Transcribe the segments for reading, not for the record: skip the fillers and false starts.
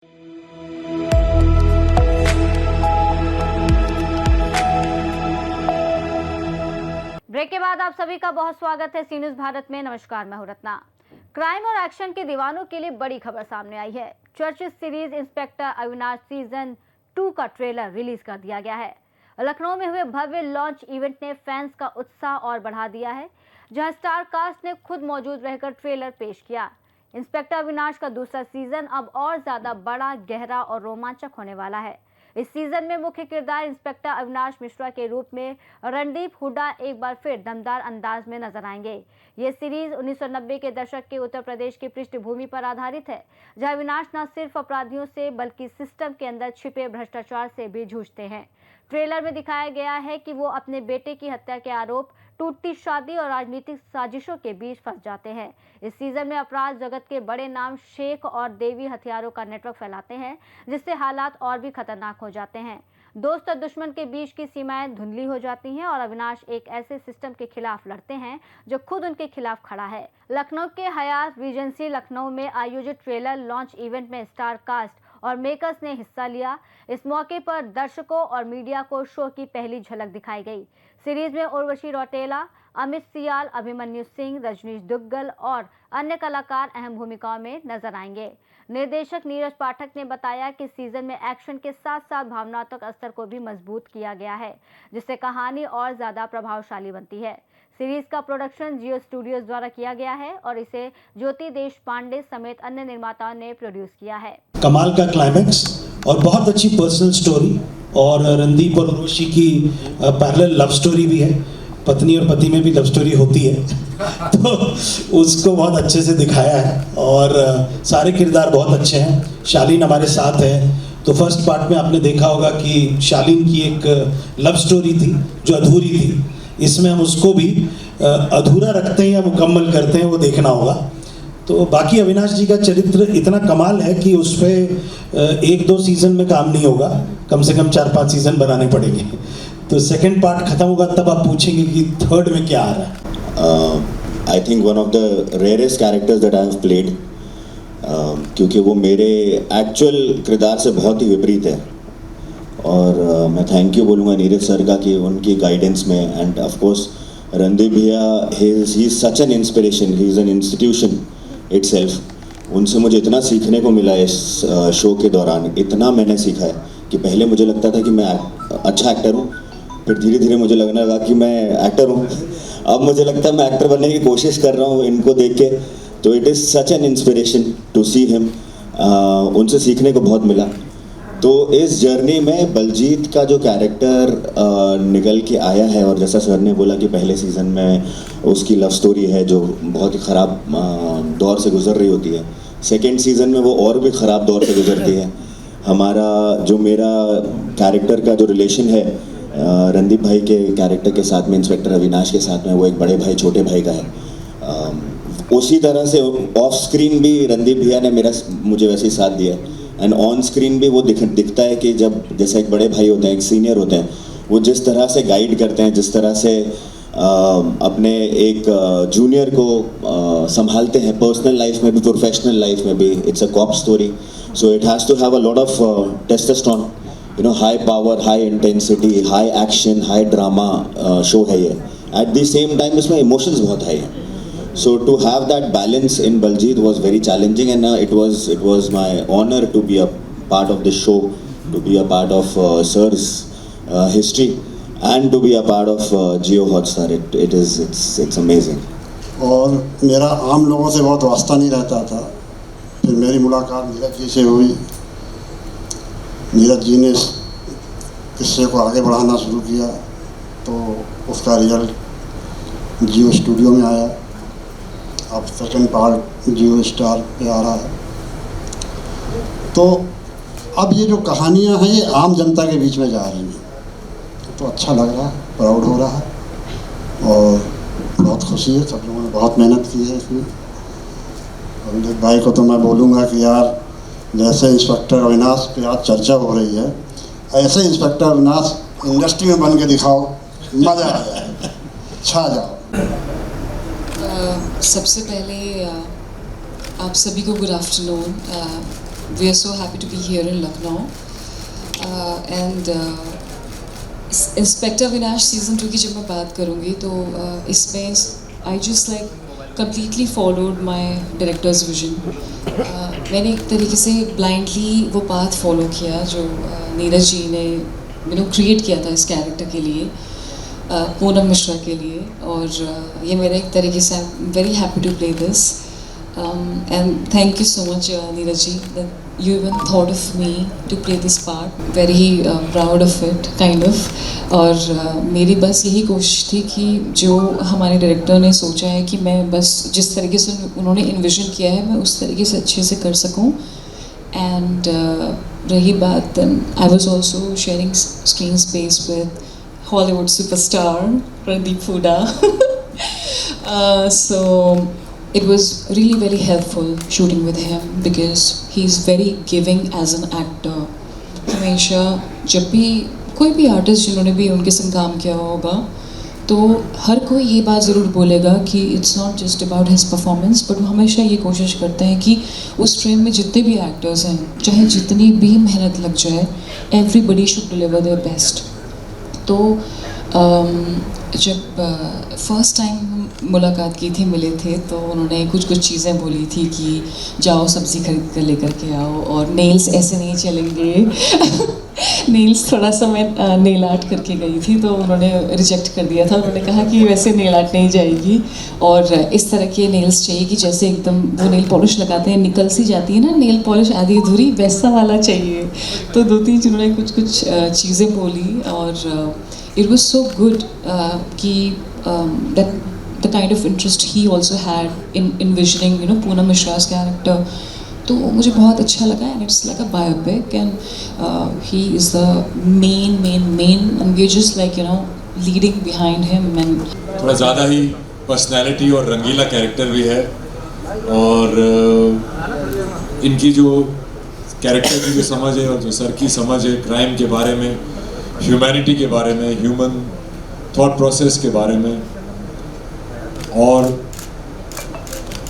Break के बाद आप सभी का बहुत स्वागत है सी न्यूज़ भारत में। नमस्कार, मैं हूं रत्ना। क्राइम और एक्शन के दीवानों के लिए बड़ी खबर सामने आई है। चर्चित सीरीज इंस्पेक्टर अविनाश सीजन 2 का ट्रेलर रिलीज कर दिया गया है। लखनऊ में हुए भव्य लॉन्च इवेंट ने फैंस का उत्साह और बढ़ा दिया है, जहां स्टार कास्ट ने खुद मौजूद रहकर ट्रेलर पेश किया। इंस्पेक्टर अविनाश का दूसरा सीजन अब और ज्यादा बड़ा, गहरा और रोमांचक होने वाला है। इस सीजन में मुख्य किरदार इंस्पेक्टर अविनाश मिश्रा के रूप में रणदीप हुड्डा एक बार फिर दमदार अंदाज में नजर आएंगे। ये सीरीज 1990 के दशक के उत्तर प्रदेश की पृष्ठभूमि पर आधारित है, जहां अविनाश न सिर्फ अपराधियों से बल्कि सिस्टम के अंदर छिपे भ्रष्टाचार से भी जूझते हैं। ट्रेलर में दिखाया गया है कि वो अपने बेटे की हत्या के आरोप, टूटती शादी और राजनीतिक साजिशों के बीच फंस जाते हैं। इस सीजन में अपराध जगत के बड़े नाम शेख और देवी हथियारों का नेटवर्क फैलाते हैं, जिससे हालात और भी खतरनाक हो जाते हैं। दोस्त और दुश्मन के बीच की सीमाएं धुंधली हो जाती हैं और अविनाश एक ऐसे सिस्टम के खिलाफ लड़ते हैं जो खुद उनके खिलाफ खड़ा है। लखनऊ के हयात रीजेंसी लखनऊ में आयोजित ट्रेलर लॉन्च इवेंट में स्टार कास्ट और मेकर्स ने हिस्सा लिया। इस मौके पर दर्शकों और मीडिया को शो की पहली झलक दिखाई गई। सीरीज में उर्वशी रौटेला, अमित सियाल, अभिमन्यु सिंह, रजनीश दुग्गल और अन्य कलाकार अहम भूमिकाओं में नजर आएंगे। निर्देशक नीरज पाठक ने बताया कि सीजन में एक्शन के साथ साथ भावनात्मक स्तर को भी मजबूत किया गया है, जिससे कहानी और ज्यादा प्रभावशाली बनती है। सीरीज का प्रोडक्शन जियो स्टूडियोज द्वारा किया गया है और इसे ज्योति देशपांडे समेत अन्य निर्माताओं ने प्रोड्यूस किया है। कमाल का क्लाइमैक्स और बहुत अच्छी पर्सनल स्टोरी, और रणदीप और उर्वशी की पैरेलल लव स्टोरी भी है। पत्नी और पति में भी लव स्टोरी होती है तो उसको बहुत अच्छे से दिखाया है और सारे किरदार बहुत अच्छे हैं। शालीन हमारे साथ है, तो फर्स्ट पार्ट में आपने देखा होगा कि शालीन की एक लव स्टोरी थी जो अधूरी थी। इसमें हम उसको भी अधूरा रखते हैं या मुकम्मल करते हैं, वो देखना होगा। तो बाकी अविनाश जी का चरित्र इतना कमाल है कि उस पर 1-2 सीज़न में काम नहीं होगा, कम से कम 4-5 सीज़न बनाने पड़ेंगे। तो सेकंड पार्ट खत्म होगा तब आप पूछेंगे कि थर्ड में क्या आ रहा है। I think one of the rarest characters that I have played, क्योंकि वो मेरे एक्चुअल किरदार से बहुत ही विपरीत है। और मैं थैंक यू बोलूँगा नीरज सर का कि उनकी गाइडेंस में, एंड ऑफ कोर्स रणदीप भैया, he is such an inspiration, he is an institution itself. उनसे मुझे इतना सीखने को मिला इस शो के दौरान, इतना मैंने सीखा है कि पहले मुझे लगता था कि मैं अच्छा एक्टर हूँ, फिर धीरे धीरे मुझे लगने लगा कि मैं एक्टर हूँ। अब मुझे लगता है मैं एक्टर बनने की कोशिश कर रहा हूँ इनको देख के। तो it is such an inspiration to see him. उनसे सीखने को बहुत मिला। तो इस जर्नी में बलजीत का जो कैरेक्टर निकल के आया है, और जैसा सर ने बोला कि पहले सीज़न में उसकी लव स्टोरी है जो बहुत ही ख़राब दौर से गुजर रही होती है, सेकेंड सीज़न में वो और भी ख़राब दौर से गुजरती है। हमारा जो मेरा कैरेक्टर का जो रिलेशन है रणदीप भाई के कैरेक्टर के साथ में, इंस्पेक्टर अविनाश के साथ में, वो एक बड़े भाई छोटे भाई का है। उसी तरह से ऑफ स्क्रीन भी रणदीप भैया ने मुझे वैसे ही साथ दिया, एंड ऑन स्क्रीन भी वो दिखता है कि जब जैसे एक बड़े भाई होते हैं, एक सीनियर होते हैं, वो जिस तरह से गाइड करते हैं, जिस तरह से अपने एक जूनियर को संभालते हैं, पर्सनल लाइफ में भी प्रोफेशनल लाइफ में भी। It's a cop story, so it has to have a lot of testosterone, you know, high power, high intensity, high action, high drama show है ये। एट द सेम टाइम इसमें emotions बहुत high हैं। So to have that balance in Baljit was very challenging, and it was my honor to be a part of this show, to be a part of Sir's history, and to be a part of Jio Hotstar. It's amazing. और मेरा आम लोगों से बहुत वास्ता नहीं रहता था, फिर मेरी मुलाकात नीरज जी से हुई। नीरज जी ने इस किस्से को आगे बढ़ाना शुरू किया, तो उसका रिजल्ट जियो स्टूडियो में आया। अब सेकंड पार्ट जियो स्टार पे आ रहा है। तो अब ये जो कहानियाँ हैं ये आम जनता के बीच में जा रही हैं, तो अच्छा लग रहा है, प्राउड हो रहा है और बहुत खुशी है। सब लोगों ने बहुत मेहनत की है इसमें। रणदीप भाई को तो मैं बोलूँगा कि यार, जैसे इंस्पेक्टर अविनाश पे आज चर्चा हो रही है, ऐसे इंस्पेक्टर अविनाश इंडस्ट्री में बन के दिखाओ, मज़ा आ जाए, छा जाओ। सबसे पहले आप सभी को good afternoon. we are so happy to be here in Lucknow. And inspector Avinash season 2 की जब मैं बात करूँगी तो इसमें I just like completely followed my directors vision. मैंने एक तरीके से ब्लाइंडली वो पाथ फॉलो किया जो नीरज जी ने क्रिएट किया था इस कैरेक्टर के लिए, पूनम मिश्रा के लिए. और ये मेरा एक तरीके से I am very happy to play this. And thank you so much, Neeraj ji, that you even thought of me to play this part. Very proud of it, kind of. और मेरी बस यही कोशिश थी कि जो हमारे डायरेक्टर ने सोचा है कि मैं बस जिस तरीके से उन्होंने इन्विजन किया है मैं उस तरीके से अच्छे से कर सकूं. एंड रही बात, I was also sharing screen space with Hollywood superstar Randeep Hooda. So it was really very helpful shooting with him because he's very giving as an actor. हमेशा जब भी कोई भी आर्टिस्ट जिन्होंने भी उनके संग काम किया होगा तो हर कोई ये बात ज़रूर बोलेगा कि it's not just about his performance, but वो हमेशा ये कोशिश करते हैं कि उस फ्रेम में जितने भी एक्टर्स हैं, चाहे जितनी भी मेहनत लग जाए, everybody should deliver their best. तो जब फर्स्ट टाइम मुलाकात की थी, मिले थे, तो उन्होंने कुछ चीज़ें बोली थी कि जाओ सब्ज़ी खरीद कर लेकर के आओ और नेल्स ऐसे नहीं चलेंगे. नेल्स थोड़ा सा मैं नेल आर्ट करके गई थी तो उन्होंने रिजेक्ट कर दिया था. उन्होंने कहा कि वैसे नेल आर्ट नहीं जाएगी और इस तरह के नेल्स चाहिए कि जैसे एकदम वो नेल पॉलिश लगाते हैं निकल सी जाती है ना नेल पॉलिश आधी अधूरी, वैसा वाला चाहिए. तो 2-3 जिन्होंने कुछ चीज़ें बोली और it was so good कि that the kind of interest he also had in envisioning Poonam Mishra's character. तो मुझे बहुत अच्छा लगा and it's like a biopic and he is the main and we're just like leading behind him. And थोड़ा ज़्यादा ही personality और रंगीला character भी है और इनकी जो कैरेक्टर की जो समझ है और जो सर की समझ है क्राइम के बारे में, ह्यूमैनिटी के बारे में, ह्यूमन थॉट प्रोसेस के बारे में, और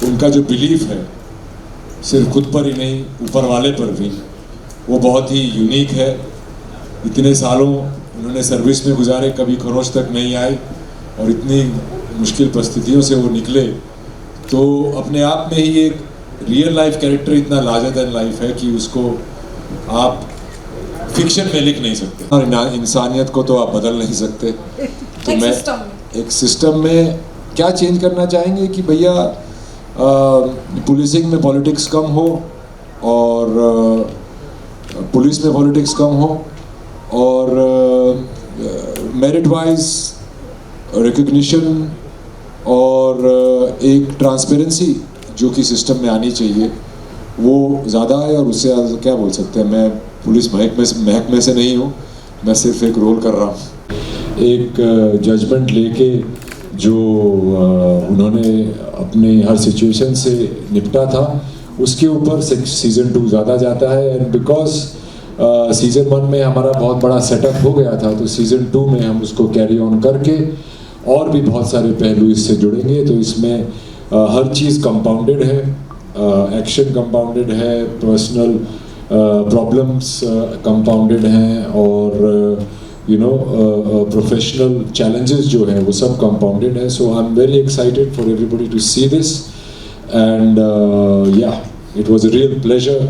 उनका जो बिलीफ है सिर्फ खुद पर ही नहीं ऊपर वाले पर भी, वो बहुत ही यूनिक है. इतने सालों उन्होंने सर्विस में गुजारे, कभी खरोच तक नहीं आए और इतनी मुश्किल परिस्थितियों से वो निकले. तो अपने आप में ही एक रियल लाइफ कैरेक्टर इतना लार्जर देन लाइफ है कि उसको आप फिक्शन में लिख नहीं सकते और इंसानियत को तो आप बदल नहीं सकते. तो मैं एक सिस्टम में क्या चेंज करना चाहेंगे कि भैया पुलिसिंग में पॉलिटिक्स कम हो और पुलिस में पॉलिटिक्स कम हो और मेरिट वाइज रिकग्निशन और एक ट्रांसपेरेंसी जो कि सिस्टम में आनी चाहिए वो ज़्यादा है. और उससे क्या बोल सकते हैं, मैं पुलिस महकमे से नहीं हूँ, मैं सिर्फ एक रोल कर रहा हूँ. एक जजमेंट लेके जो उन्होंने अपने हर सिचुएशन से निपटा था उसके ऊपर सीज़न 2 ज़्यादा जाता है. एंड बिकॉज सीज़न 1 में हमारा बहुत बड़ा सेटअप हो गया था तो सीज़न 2 में हम उसको कैरी ऑन करके और भी बहुत सारे पहलू इससे जुड़ेंगे. तो इसमें हर चीज़ कंपाउंडेड है, एक्शन कंपाउंडेड है, पर्सनल प्रॉब्लम्स कंपाउंडेड हैं और प्रोफेशनल चैलेंजेस जो हैं वो सब कंपाउंडेड है. So I am very excited for everybody to see this and it was a real pleasure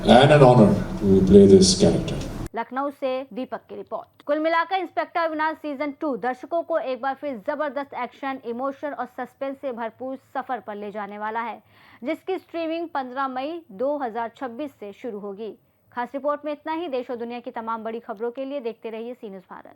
and an honour to play this character. Lucknow से दीपक की रिपोर्ट. कुल मिलाकर इंस्पेक्टर अविनाश सीजन 2 दर्शकों को एक बार फिर जबरदस्त एक्शन, इमोशन और सस्पेंस से भरपूर सफर पर ले जाने वाला है, जिसकी स्ट्रीमिंग 15 मई 2026 से शुरू होगी. खास रिपोर्ट में इतना ही. देश और दुनिया की तमाम बड़ी खबरों के लिए देखते रहिए सी न्यूज़ भारत.